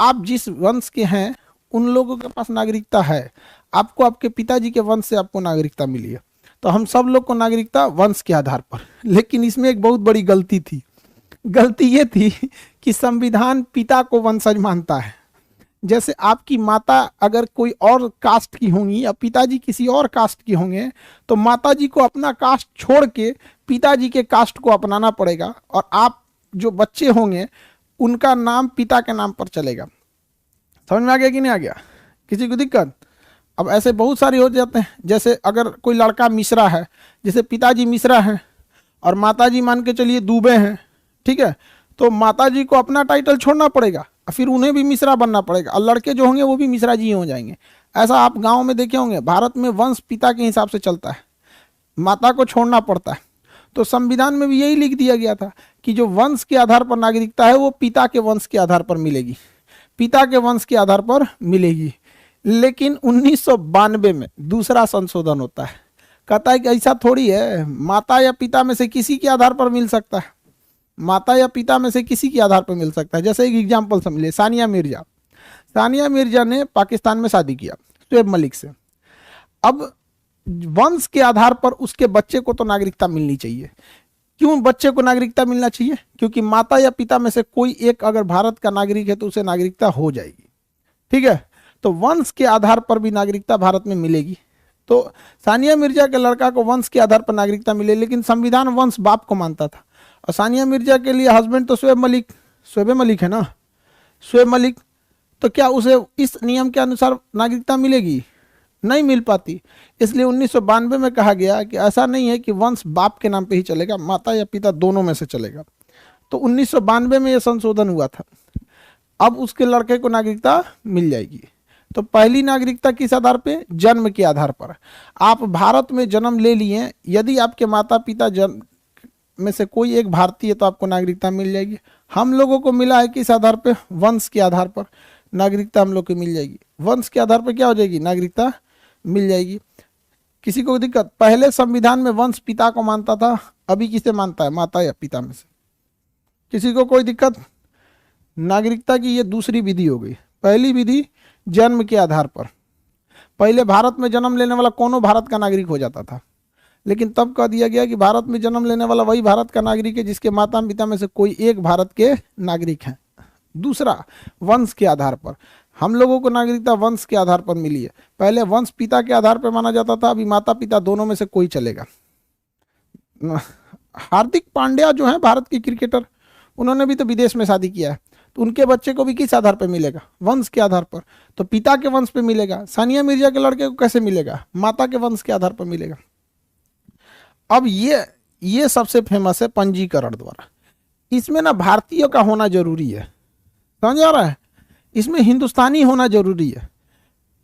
आप जिस वंश के हैं उन लोगों के पास नागरिकता है, आपको आपके पिताजी के वंश से आपको नागरिकता मिली है, तो हम सब लोग को नागरिकता वंश के आधार पर। लेकिन इसमें एक बहुत बड़ी गलती थी। गलती ये थी कि संविधान पिता को वंशज मानता है। जैसे आपकी माता अगर कोई और कास्ट की होंगी या पिताजी किसी और कास्ट की होंगे, तो माताजी को अपना कास्ट छोड़ के पिताजी के कास्ट को अपनाना पड़ेगा, और आप जो बच्चे होंगे उनका नाम पिता के नाम पर चलेगा। समझ में आ गया कि नहीं आ गया? किसी को दिक्कत? अब ऐसे बहुत सारे हो जाते हैं, जैसे अगर कोई लड़का मिश्रा है, जैसे पिताजी मिश्रा हैं और माताजी मान के चलिए दुबे हैं, ठीक है, तो माताजी को अपना टाइटल छोड़ना पड़ेगा और फिर उन्हें भी मिश्रा बनना पड़ेगा, और लड़के जो होंगे वो भी मिश्रा जी हो जाएंगे। ऐसा आप गाँव में देखे होंगे। भारत में वंश पिता के हिसाब से चलता है, माता को छोड़ना पड़ता है। तो संविधान में भी यही लिख दिया गया था कि जो वंश के आधार पर नागरिकता है वो पिता के वंश के आधार पर मिलेगी, पिता के वंश के आधार पर मिलेगी। लेकिन 1992 में दूसरा संशोधन होता है, कहता है कि ऐसा थोड़ी है, माता या पिता में से किसी के आधार पर मिल सकता है, माता या पिता में से किसी के आधार पर मिल सकता है। जैसे एक एग्जाम्पल समझ लिए, सानिया मिर्जा। सानिया मिर्जा ने पाकिस्तान में शादी किया शोएब मलिक से। अब वंश के आधार पर उसके बच्चे को तो नागरिकता मिलनी चाहिए। क्यों बच्चे को नागरिकता मिलना चाहिए? क्योंकि माता या पिता में से कोई एक अगर भारत का नागरिक है तो उसे नागरिकता हो जाएगी, ठीक है। तो वंश के आधार पर भी नागरिकता भारत में मिलेगी। तो सानिया मिर्जा के लड़का को वंश के आधार पर नागरिकता मिले, लेकिन संविधान वंश बाप को मानता था। और सानिया मिर्जा के लिए हस्बैंड तो शोएब मलिक है ना, शोएब मलिक। तो क्या उसे इस नियम के अनुसार नागरिकता मिलेगी? नहीं मिल पाती। इसलिए 1992 में कहा गया कि ऐसा नहीं है कि वंश बाप के नाम पे ही चलेगा, माता या पिता दोनों में से चलेगा। तो 1992 में यह संशोधन हुआ था। अब उसके लड़के को नागरिकता मिल जाएगी। तो पहली नागरिकता किस आधार पे? जन्म के आधार पर। आप भारत में जन्म ले लिए, यदि आपके माता पिता जन्म में से कोई एक भारतीय, तो आपको नागरिकता मिल जाएगी। हम लोगों को मिला है किस आधार पे? वंश के आधार पर नागरिकता हम लोग को मिल जाएगी। वंश के आधार पर क्या हो जाएगी? नागरिकता मिल जाएगी। किसी को दिक्कत? पहले संविधान में वंश पिता को मानता था, अभी किसे मानता है? माता या पिता में से। किसी को कोई दिक्कत? नागरिकता की ये दूसरी विधि हो गई। पहली विधि जन्म के आधार पर। पहले भारत में जन्म लेने वाला कोनो भारत का नागरिक हो जाता था, लेकिन तब कह दिया गया कि भारत में जन्म लेने वाला वही भारत का नागरिक है जिसके माता पिता में से कोई एक भारत के नागरिक हैं। दूसरा, वंश के आधार पर। हम लोगों को नागरिकता वंश के आधार पर मिली है। पहले वंश पिता के आधार पर माना जाता था, अभी माता पिता दोनों में से कोई चलेगा। हार्दिक पांड्या जो है भारत के क्रिकेटर, उन्होंने भी तो विदेश में शादी किया है, तो उनके बच्चे को भी किस आधार पर मिलेगा? वंश के आधार पर। तो पिता के वंश पे मिलेगा। सानिया मिर्जा के लड़के को कैसे मिलेगा? माता के वंश के आधार पर मिलेगा। अब ये सबसे फेमस है पंजीकरण द्वारा। इसमें ना भारतीय का होना जरूरी है, समझ आ रहा है? इसमें हिंदुस्तानी होना जरूरी है।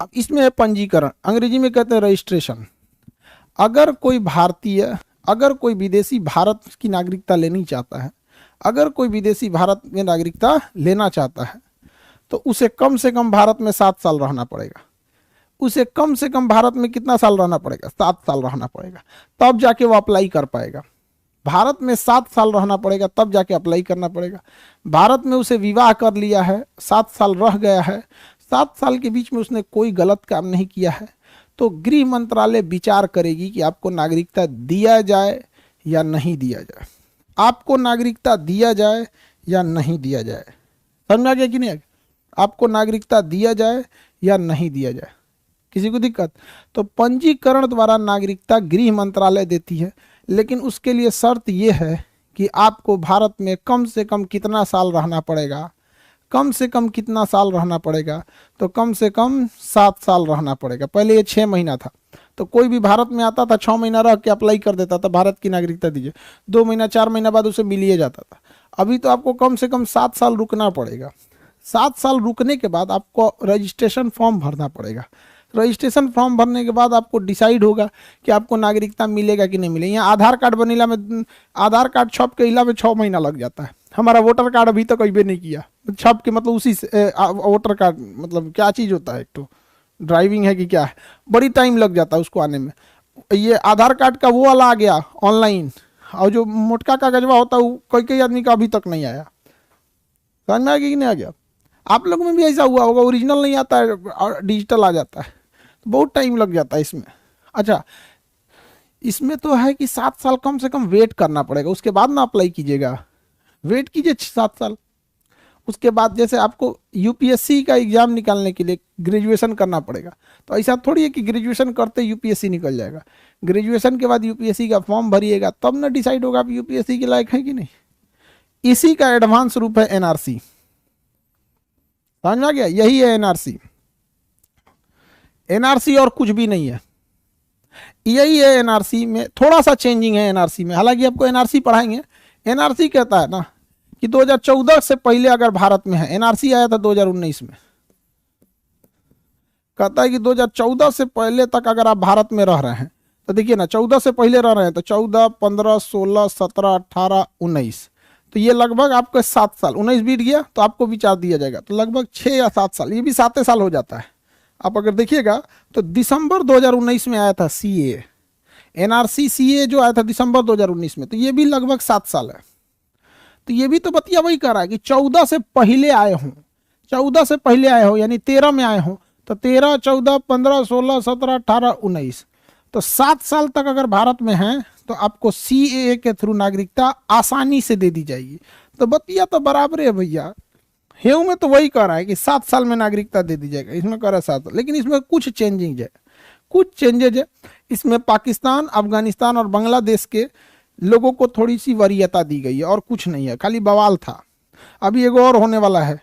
अब इसमें है पंजीकरण, अंग्रेजी में कहते हैं रजिस्ट्रेशन। अगर कोई भारतीय, अगर कोई विदेशी भारत की नागरिकता लेनी चाहता है, अगर कोई विदेशी भारत में नागरिकता लेना चाहता है, तो उसे कम से कम भारत में 7 साल रहना पड़ेगा। उसे कम से कम भारत में कितना साल रहना पड़ेगा? 7 साल रहना पड़ेगा, तब जाके वो अप्लाई कर पाएगा। भारत में 7 साल रहना पड़ेगा, तब जाके अप्लाई करना पड़ेगा। भारत में उसे विवाह कर लिया है, 7 साल रह गया है, 7 साल के बीच में उसने कोई गलत काम नहीं किया है, तो गृह मंत्रालय विचार करेगी कि आपको नागरिकता दिया जाए या नहीं दिया जाए। आपको नागरिकता दिया जाए या नहीं दिया जाए। समझ आ गया कि नहीं? आपको नागरिकता दिया जाए या नहीं दिया जाए। किसी को दिक्कत? तो पंजीकरण द्वारा नागरिकता गृह मंत्रालय देती है, लेकिन उसके लिए शर्त यह है कि आपको भारत में कम से कम कितना साल रहना पड़ेगा। कम से कम कितना साल रहना पड़ेगा? तो कम से कम 7 साल रहना पड़ेगा। पहले ये 6 महीना था, तो कोई भी भारत में आता था 6 महीना रह के अप्लाई कर देता था, भारत की नागरिकता दीजिए। 2 महीना 4 महीना बाद उसे मिल ही जाता था। अभी तो आपको कम से कम 7 साल रुकना पड़ेगा। 7 साल रुकने के बाद आपको रजिस्ट्रेशन फॉर्म भरना पड़ेगा। रजिस्ट्रेशन फॉर्म भरने के बाद आपको डिसाइड होगा कि आपको नागरिकता मिलेगा कि नहीं मिलेगा। यहाँ आधार कार्ड बनीला में, आधार कार्ड छप के इला में 6 महीना लग जाता है। हमारा वोटर कार्ड अभी तक अभी नहीं किया, छप के मतलब उसी वोटर कार्ड मतलब क्या चीज़ होता है, एक तो ड्राइविंग है कि क्या है, बड़ी टाइम लग जाता है उसको आने में। ये आधार कार्ड का वो वाला आ गया ऑनलाइन, और जो मोटका कागजवा होता है वो कई आदमी का अभी तक नहीं आया। समझ में आ गया कि नहीं आ गया? आप लोगों में भी ऐसा हुआ होगा, ओरिजिनल नहीं आता है और डिजिटल आ जाता है, तो बहुत टाइम लग जाता है इसमें। अच्छा, इसमें तो है कि 7 साल कम से कम वेट करना पड़ेगा, उसके बाद ना अप्लाई कीजिएगा। वेट कीजिए 7 साल। उसके बाद जैसे आपको यूपीएससी का एग्जाम निकालने के लिए ग्रेजुएशन करना पड़ेगा, तो ऐसा थोड़ी है कि ग्रेजुएशन करते यूपीएससी निकल जाएगा। ग्रेजुएशन के बाद यूपीएससी का फॉर्म भरिएगा, तब ना डिसाइड होगा आप यूपीएससी के लायक है कि नहीं। इसी का एडवांस रूप है एनआरसी। समझ में आ गया, यही है एनआरसी। एनआरसी और कुछ भी नहीं है, यही है एनआरसी में। थोड़ा सा चेंजिंग है एनआरसी में, हालांकि आपको एनआरसी पढ़ाएंगे। एनआरसी कहता है ना कि 2014 से पहले अगर भारत में है, एनआरसी आया था 2019 में, कहता है कि 2014 से पहले तक अगर आप भारत में रह रहे हैं, तो देखिए ना 14 से पहले रह रहे हैं तो 14, 15, 16, 17, 18, 19, तो ये लगभग आपके 7 साल, 19 बीत गया तो आपको विचार दिया जाएगा, तो लगभग 6 या 7 साल, ये भी 7 साल हो जाता है। आप अगर देखिएगा तो दिसंबर 2019 में आया था सीए, एनआरसी सीए जो आया था दिसंबर 2019 में, तो ये भी लगभग 7 साल है। तो ये भी तो बतिया वही कर रहा है कि 14 से पहले आए हों, 14 से पहले आए हो यानी 13 में आए हो, तो 13, 14, 15, 16, 17, 18, 19, तो 7 साल तक अगर भारत में हैं तो आपको सीएए के थ्रू नागरिकता आसानी से दे दी जाएगी। तो बतिया तो बराबर है भैया, हेउ में तो वही कह रहा है कि 7 साल में नागरिकता दे दी जाएगा, इसमें कह रहा है 7 साल, लेकिन इसमें कुछ चेंजिंग है, कुछ चेंजेज है। इसमें पाकिस्तान, अफगानिस्तान और बांग्लादेश के लोगों को थोड़ी सी वरीयता दी गई है, और कुछ नहीं है, खाली बवाल था। अभी एगो और होने वाला है,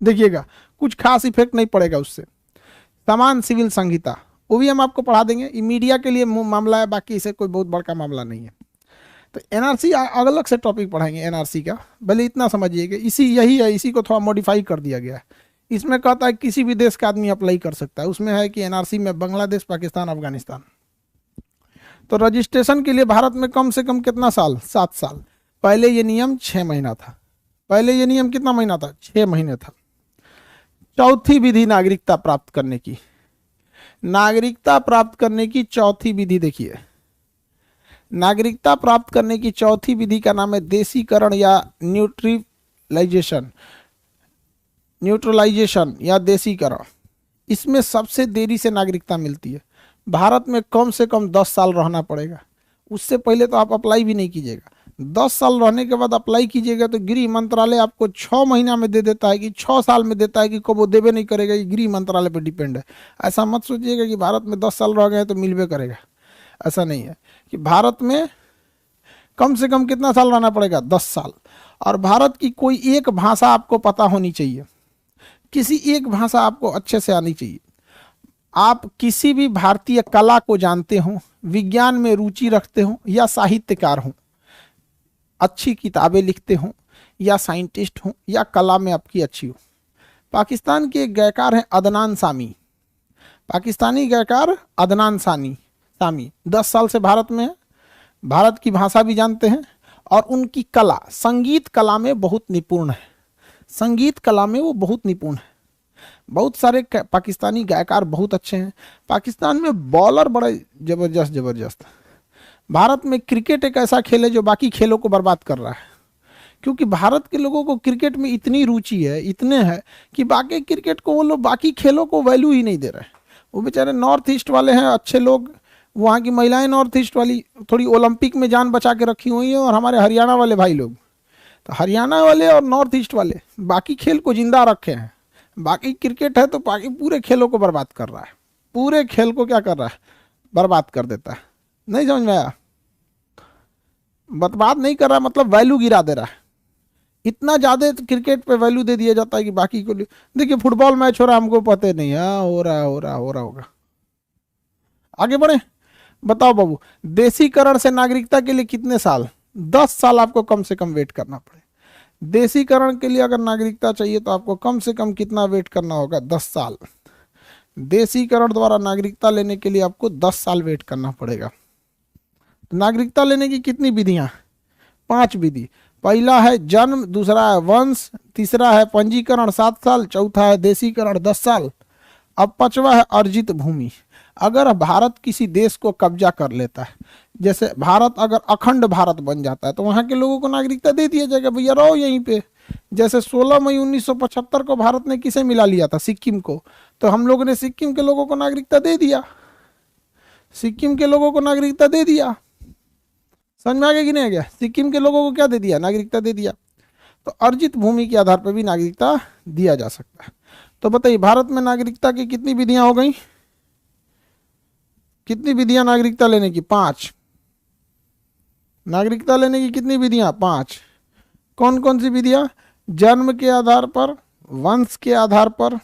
देखिएगा, कुछ खास इफेक्ट नहीं पड़ेगा उससे। समान सिविल संहिता, वो भी हम आपको पढ़ा देंगे, ये मीडिया के लिए मामला है, बाकी इसे कोई बहुत बड़का मामला नहीं है। तो एनआरसी अलग से टॉपिक पढ़ाएंगे एनआरसी का, भले इतना समझिएगा, इसी यही है, इसी को थोड़ा मॉडिफाई कर दिया गया है। इसमें कहता है किसी भी देश का आदमी अप्लाई कर सकता है, उसमें है कि एनआरसी में बांग्लादेश, पाकिस्तान, अफगानिस्तान। तो रजिस्ट्रेशन के लिए भारत में कम से कम कितना साल, 7 साल। पहले ये नियम 6 महीना था, पहले ये नियम कितना महीना था, 6 महीने था। चौथी विधि नागरिकता प्राप्त करने की, नागरिकता प्राप्त करने की चौथी विधि देखिए, नागरिकता प्राप्त करने की चौथी विधि का नाम है देशीकरण या न्यूट्रलाइजेशन, न्यूट्रलाइजेशन या देशीकरण। इसमें सबसे देरी से नागरिकता मिलती है। भारत में कम से कम 10 साल रहना पड़ेगा, उससे पहले तो आप अप्लाई भी नहीं कीजिएगा। 10 साल रहने के बाद अप्लाई कीजिएगा तो गृह मंत्रालय आपको 6 महीना में दे देता है कि 6 साल में देता है कि कब वो देवे नहीं करेगा, ये गृह मंत्रालय पर डिपेंड है। ऐसा मत सोचिएगा कि भारत में 10 साल रह गए तो मिलवे करेगा, ऐसा नहीं है। कि भारत में कम से कम कितना साल रहना पड़ेगा, 10 साल। और भारत की कोई एक भाषा आपको पता होनी चाहिए, किसी एक भाषा आपको अच्छे से आनी चाहिए। आप किसी भी भारतीय कला को जानते हो, विज्ञान में रुचि रखते हो या साहित्यकार हो, अच्छी किताबें लिखते हो या साइंटिस्ट हो या कला में आपकी अच्छी हो। पाकिस्तान के एक गायकार हैं अदनान सामी, पाकिस्तानी गायकार अदनान सामी 10 साल से भारत में है, भारत की भाषा भी जानते हैं और उनकी कला, संगीत कला में बहुत निपुण है, संगीत कला में वो बहुत निपुण है। बहुत सारे पाकिस्तानी गायकार बहुत अच्छे हैं। पाकिस्तान में बॉलर बड़े जबरदस्त। भारत में क्रिकेट एक ऐसा खेल है जो बाकी खेलों को बर्बाद कर रहा है, क्योंकि भारत के लोगों को क्रिकेट में इतनी रुचि है, इतने है कि बाकी क्रिकेट को वो लोग, बाकी खेलों को वैल्यू ही नहीं दे रहे। वो बेचारे नॉर्थ ईस्ट वाले हैं अच्छे लोग, वहाँ की महिलाएं नॉर्थ ईस्ट वाली थोड़ी ओलंपिक में जान बचा के रखी हुई हैं, और हमारे हरियाणा वाले भाई लोग, तो हरियाणा वाले और नॉर्थ ईस्ट वाले बाकी खेल को जिंदा रखे हैं। बाकी क्रिकेट है तो बाकी पूरे खेलों को बर्बाद कर रहा है, पूरे खेल को क्या कर रहा है, बर्बाद कर देता है। नहीं समझ में आया, बर्बाद नहीं कर रहा मतलब वैल्यू गिरा दे रहा है। इतना ज़्यादा क्रिकेट पे वैल्यू दे दिया जाता है कि बाकी को, देखिए फुटबॉल मैच हो रहा है, हमको पता नहीं है, हो रहा होगा। आगे बढ़े, बताओ बाबू, देशीकरण से नागरिकता के लिए कितने साल, 10 साल आपको कम से कम वेट करना पड़े। देशीकरण के लिए अगर नागरिकता चाहिए तो आपको कम से कम कितना वेट करना होगा, 10 साल। देशीकरण द्वारा नागरिकता लेने के लिए आपको 10 साल वेट करना पड़ेगा। नागरिकता लेने की कितनी विधियां, 5 विधि। पहला है जन्म, दूसरा है वंश, तीसरा है पंजीकरण 7 साल, चौथा है देशीकरण 10 साल। अब 5वां है अर्जित भूमि। अगर भारत किसी देश को कब्जा कर लेता है, जैसे भारत अगर अखंड भारत बन जाता है, तो वहाँ के लोगों को नागरिकता दे दिया जाएगा, भैया रहो यहीं पे, जैसे 16 मई 1975 को भारत ने किसे मिला लिया था? सिक्किम को। तो हम लोगों ने सिक्किम के लोगों को नागरिकता दे दिया, सिक्किम के लोगों को नागरिकता दे दिया। समझ में आ गया कि नहीं आ गया? सिक्किम के लोगों को क्या दे दिया? नागरिकता दे दिया। तो अर्जित भूमि के आधार पर भी नागरिकता दिया जा सकता है। तो बताइए भारत में नागरिकता की कितनी विधियां हो गई? कितनी विधियां नागरिकता लेने की? 5। नागरिकता लेने की कितनी विधियां? 5। कौन कौन सी विधियां? जन्म के आधार पर, वंश के आधार पर,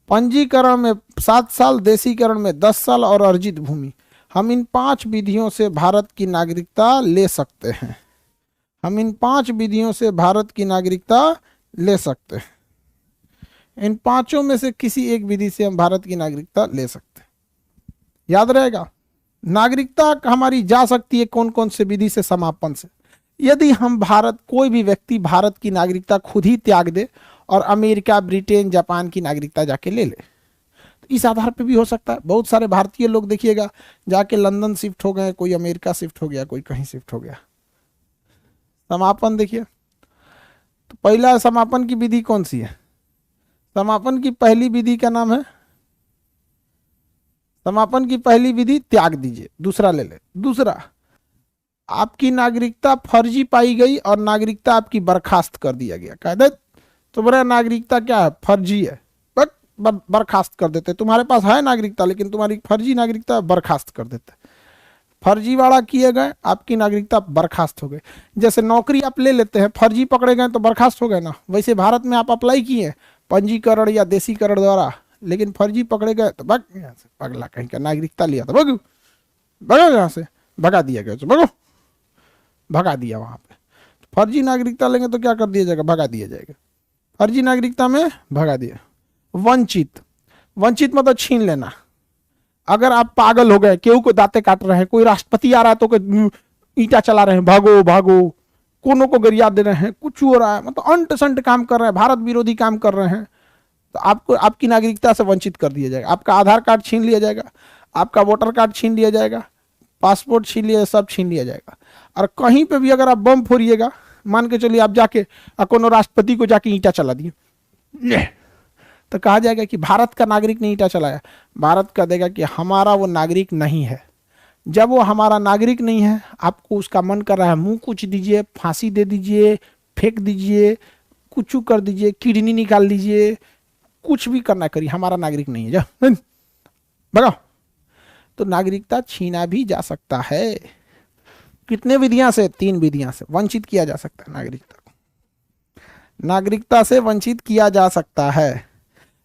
पंजीकरण में 7 साल, देशीकरण में 10 साल और अर्जित भूमि। हम इन 5 विधियों से भारत की नागरिकता ले सकते हैं। हम इन 5 विधियों से भारत की नागरिकता ले सकते हैं। इन 5 में से किसी एक विधि से हम भारत की नागरिकता ले सकते हैं। याद रहेगा, नागरिकता हमारी जा सकती है कौन कौन से विधि से? समापन से। यदि हम भारत, कोई भी व्यक्ति भारत की नागरिकता खुद ही त्याग दे और अमेरिका, ब्रिटेन, जापान की नागरिकता जाके ले ले, तो इस आधार पे भी हो सकता है। बहुत सारे भारतीय लोग देखिएगा जाके लंदन शिफ्ट हो गए, कोई अमेरिका शिफ्ट हो गया, कोई कहीं शिफ्ट हो गया। समापन देखिए, तो पहला समापन की विधि कौन सी है? समापन की पहली विधि का नाम है, समापन की पहली विधि त्याग दीजिए, दूसरा ले ले। दूसरा, आपकी नागरिकता फर्जी पाई गई और नागरिकता आपकी बर्खास्त कर दिया गया। कह दे तुम्हारा नागरिकता क्या है? फर्जी है, बर्खास्त कर देते। तुम्हारे पास है नागरिकता लेकिन तुम्हारी फर्जी नागरिकता बर्खास्त कर देते। फर्जीवाड़ा किए गए, आपकी नागरिकता बर्खास्त हो गई। जैसे नौकरी आप ले लेते हैं, फर्जी पकड़े गए तो बर्खास्त हो गए ना। वैसे भारत में आप अप्लाई किए पंजीकरण या देशीकरण द्वारा, लेकिन फर्जी पकड़े गए तो भाग यहाँ से, पगला कहीं का, नागरिकता लिया था, भगो भगो यहाँ से, भगा दिया गया, भगो, भगा दिया वहां पे। फर्जी नागरिकता लेंगे तो क्या कर दिया जाएगा? भगा दिया जाएगा। फर्जी नागरिकता में भगा दिया। वंचित, वंचित मतलब छीन लेना। अगर आप पागल हो गए, केहू को दांते काट रहे हैं, कोई राष्ट्रपति आ रहा है तो ईंटा चला रहे हैं, भागो भागो, कोनों को गरिया दे रहे हैं, कुछ हो रहा है, मतलब अंट संट काम कर रहे हैं, भारत विरोधी काम कर रहे हैं, तो आपको आपकी नागरिकता से वंचित कर दिया जाएगा। आपका आधार कार्ड छीन लिया जाएगा, आपका वोटर कार्ड छीन लिया जाएगा, पासपोर्ट छीन लिया, सब छीन लिया जाएगा। और कहीं पे भी अगर आप बम फोड़िएगा, मान के चलिए आप जाके कोनो राष्ट्रपति को जाके ईंटा चला दिए, तो कहा जाएगा कि भारत का नागरिक ने ईंटा चलाया। भारत कह देगा कि हमारा वो नागरिक नहीं है। जब वो हमारा नागरिक नहीं है, आपको उसका मन कर रहा है मुंह कुछ दीजिए, फांसी दे दीजिए, फेंक दीजिए, कुछ कर दीजिए, किडनी निकाल दीजिए, कुछ भी करना करिए, हमारा नागरिक नहीं है, जा भगाओ। तो नागरिकता छीना भी जा सकता है। कितने विधियां से? 3 विधियां से वंचित किया जा सकता है नागरिकता को। नागरिकता से वंचित किया जा सकता है।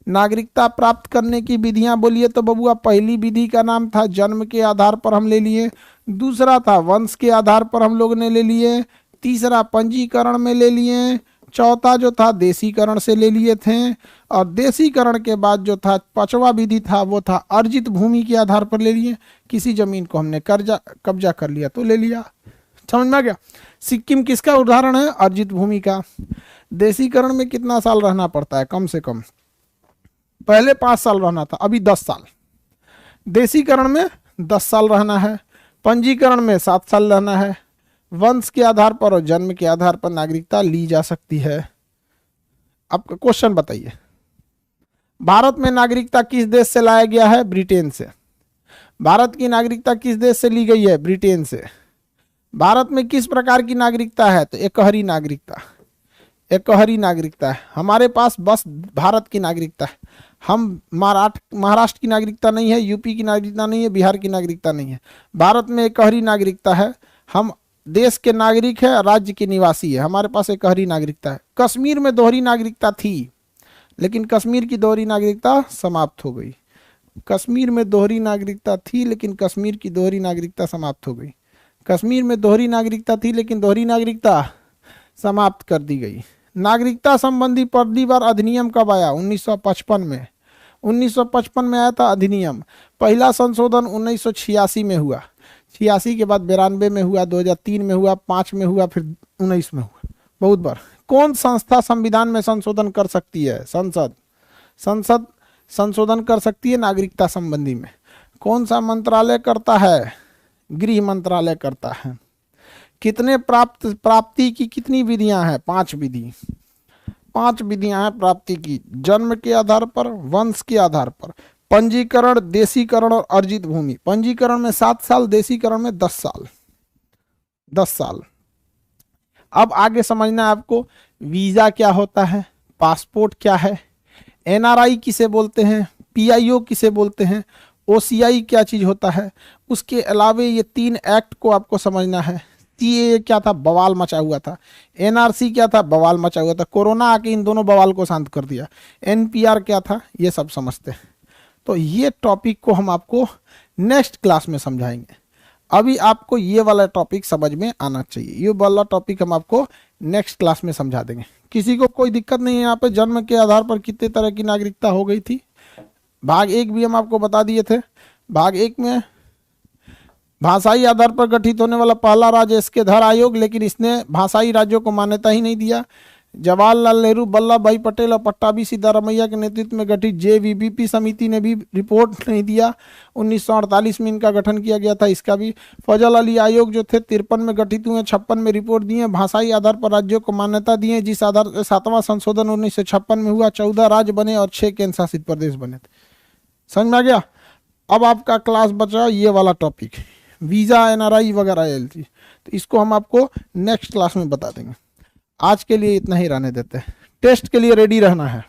नागरिकता प्राप्त करने की विधियां बोलिए तो बबुआ, पहली विधि का नाम था जन्म के आधार पर हम ले लिए, दूसरा था वंश के आधार पर हम लोग ने ले लिए, तीसरा पंजीकरण में ले लिए, चौथा जो था देशीकरण से ले लिए थे, और देशीकरण के बाद जो था 5वां विधि था वो था अर्जित भूमि के आधार पर ले लिए। किसी जमीन को हमने कब्जा कर लिया तो ले लिया। समझ में आ गया? सिक्किम किसका उदाहरण है? अर्जित भूमि का। देशीकरण में कितना साल रहना पड़ता है? कम से कम पहले 5 साल रहना था, अभी 10 साल। देशीकरण में 10 साल रहना है, पंजीकरण में 7 साल रहना है, वंश के आधार पर और जन्म के आधार पर नागरिकता ली जा सकती है। अब क्वेश्चन बताइए, भारत में नागरिकता किस देश से लाया गया है? ब्रिटेन से। भारत की नागरिकता किस देश से ली गई है? ब्रिटेन से। भारत में किस प्रकार की नागरिकता है? तो एकहरी नागरिकता। एकहरी नागरिकता है हमारे पास, बस भारत की नागरिकता है। हम महाराष्ट्र की नागरिकता नहीं है, यूपी की नागरिकता नहीं है, बिहार की नागरिकता नहीं है। भारत में एकहरी नागरिकता है। हम देश के नागरिक है, राज्य के निवासी है, हमारे पास एकहरी नागरिकता है। कश्मीर में दोहरी नागरिकता थी, लेकिन कश्मीर की दोहरी नागरिकता समाप्त हो गई। कश्मीर में दोहरी नागरिकता थी, लेकिन कश्मीर की दोहरी नागरिकता समाप्त हो गई। कश्मीर में दोहरी नागरिकता थी, लेकिन दोहरी नागरिकता समाप्त कर दी गई। नागरिकता संबंधी पहली बार अधिनियम कब आया? 1955 में। 1955 में आया था अधिनियम। पहला संशोधन 1986 में हुआ, 86 के बाद 92 में हुआ, 2003 में हुआ, 5 में हुआ, फिर 19 में हुआ। बहुत बार। कौन संस्था संविधान में संशोधन कर सकती है? संसद। संसद संशोधन कर सकती है नागरिकता संबंधी में। कौन सा मंत्रालय करता है? गृह मंत्रालय करता है। कितने प्राप्ति की कितनी विधियां हैं? 5 विधि, 5 विधियां हैं प्राप्ति की। जन्म के आधार पर, वंश के आधार पर, पंजीकरण, देशीकरण और अर्जित भूमि। पंजीकरण में 7 साल, देशीकरण में 10 साल, 10 साल। अब आगे समझना है आपको, वीजा क्या होता है, पासपोर्ट क्या है, एनआरआई किसे बोलते हैं, पीआईओ किसे बोलते हैं, ओसीआई क्या चीज होता है। उसके अलावा ये 3 एक्ट को आपको समझना है। सीएए क्या था, बवाल मचा हुआ था। एनआरसी क्या था, बवाल मचा हुआ था। कोरोना आके इन दोनों बवाल को शांत कर दिया। एनपीआर क्या था, ये सब समझते हैं। तो ये टॉपिक को हम आपको नेक्स्ट क्लास में समझाएंगे। अभी आपको ये वाला टॉपिक समझ में आना चाहिए। ये वाला टॉपिक हम आपको नेक्स्ट क्लास में समझा देंगे। किसी को कोई दिक्कत नहीं है यहाँ पे? जन्म के आधार पर कितने तरह की नागरिकता हो गई थी? भाग 1 भी हम आपको बता दिए थे। भाग 1 में भाषाई आधार पर गठित होने वाला पहला राज्य एसके धर आयोग, लेकिन इसने भाषाई राज्यों को मान्यता ही नहीं दिया। जवाहरलाल नेहरू, वल्लभ भाई पटेल और पट्टाभी सिद्धारमैया के नेतृत्व में गठित जेवीबीपी समिति ने भी रिपोर्ट नहीं दिया। 1948 में इनका गठन किया गया था, इसका भी। फजल अली आयोग जो थे 53 में गठित हुए, 56 में रिपोर्ट दिए, भाषाई आधार पर राज्यों को मान्यता दिए, जिस आधार से 7वां संशोधन 1956 में हुआ। 14 राज्य बने और 6 केंद्र शासित प्रदेश बने थे। समझ में आ गया? अब आपका क्लास बचा ये वाला टॉपिक, वीजा, एनआरआई वगैरह एलसी। तो इसको हम आपको नेक्स्ट क्लास में बता देंगे। आज के लिए इतना ही रहने देते हैं। टेस्ट के लिए रेडी रहना है।